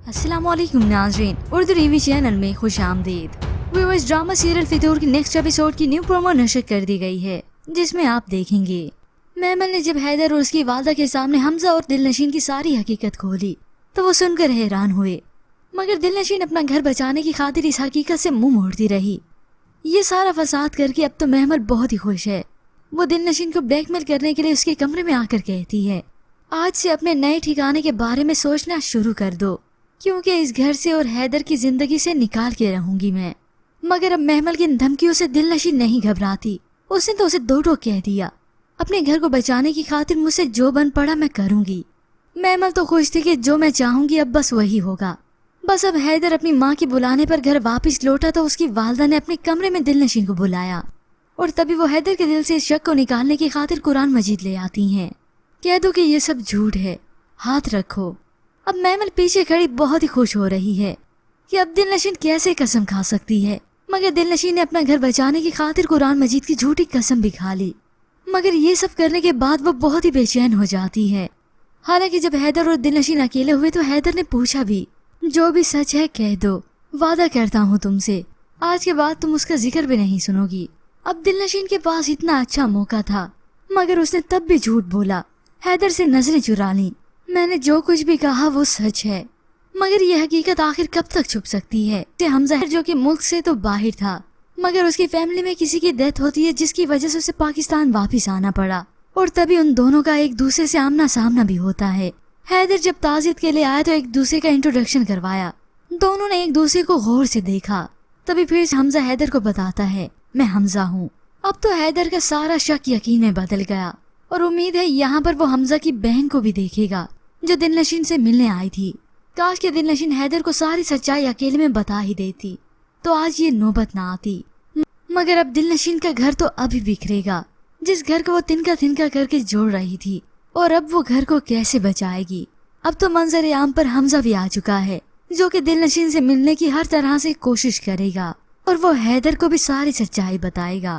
अस्सलामुअलैकुम नाज़रीन, Urdu TV channel में खुश आमदीद। व्यूअर्स, ड्रामा सीरियल फितूर की नेक्स्ट एपिसोड की न्यू प्रोमो नशर कर दी गई है, जिसमें आप देखेंगे महमल ने जब हैदर और उसकी वालदा के सामने हमजा और दिलनशीन की सारी हकीकत खोली तो वो सुनकर हैरान हुए, मगर दिलनशीन अपना घर बचाने की खातिर इस हकीकत से मुंह मोड़ती रही। ये सारा फसाद करके अब तो महमल बहुत ही खुश है। वो दिलनशीन को ब्लैकमेल करने के लिए उसके कमरे में आकर कहती है, आज से अपने नए ठिकाने के बारे में सोचना शुरू कर दो, क्योंकि इस घर से और हैदर की जिंदगी से निकाल के रहूंगी मैं। मगर अब महमल की इन धमकियों से दिलनशीन नहीं घबराती। उसने तो उसे दो टोक कह दिया, अपने घर को बचाने की खातिर मुझसे जो बन पड़ा मैं करूंगी। महमल तो खुश थी कि जो मैं चाहूंगी अब बस वही होगा। बस अब हैदर अपनी माँ के बुलाने पर घर वापस लौटा तो उसकी वालदा ने अपने कमरे में दिलनशीन को बुलाया और तभी वो हैदर के दिल से इस शक को निकालने की खातिर कुरान मजीद ले आती हैं। कह दो कि ये सब झूठ है, हाथ रखो। अब महमल पीछे खड़ी बहुत ही खुश हो रही है कि अब दिलनशीन कैसे कसम खा सकती है, मगर दिलनशीन ने अपना घर बचाने की खातिर कुरान मजीद की झूठी कसम भी खा ली। मगर ये सब करने के बाद वो बहुत ही बेचैन हो जाती है। हालांकि जब हैदर और दिलनशीन अकेले हुए तो हैदर ने पूछा भी, जो भी सच है कह दो, वादा करता हूँ तुमसे आज के बाद तुम उसका जिक्र भी नहीं सुनोगी। अब दिलनशीन के पास इतना अच्छा मौका था, मगर उसने तब भी झूठ बोला, हैदर से नजरें चुरा ली। मैंने जो कुछ भी कहा वो सच है, मगर यह हकीकत आखिर कब तक छुप सकती है। हमजा जो कि मुल्क से तो बाहर था, मगर उसकी फैमिली में किसी की डेथ होती है जिसकी वजह से उसे पाकिस्तान वापस आना पड़ा और तभी उन दोनों का एक दूसरे से आमना सामना भी होता है। हैदर जब ताज़ियत के लिए आया तो एक दूसरे का इंट्रोडक्शन करवाया। दोनों ने एक दूसरे को गौर से देखा। तभी फिर हमजा हैदर को बताता है, मैं हमजा हूँ। अब तो हैदर का सारा शक यकीन में बदल गया और उम्मीद है यहाँ पर वो हमजा की बहन को भी देखेगा जो दिलनशीन से मिलने आई थी। काश के दिलनशीन हैदर को सारी सच्चाई अकेले में बता ही देती तो आज ये नौबत ना आती। मगर अब दिलनशीन का घर तो अभी बिखरेगा, जिस घर को वो तिनका तिनका करके जोड़ रही थी, और अब वो घर को कैसे बचाएगी। अब तो मंजर आम पर हमजा भी आ चुका है जो कि दिलनशीन से मिलने की हर तरह से कोशिश करेगा और वो हैदर को भी सारी सच्चाई बताएगा।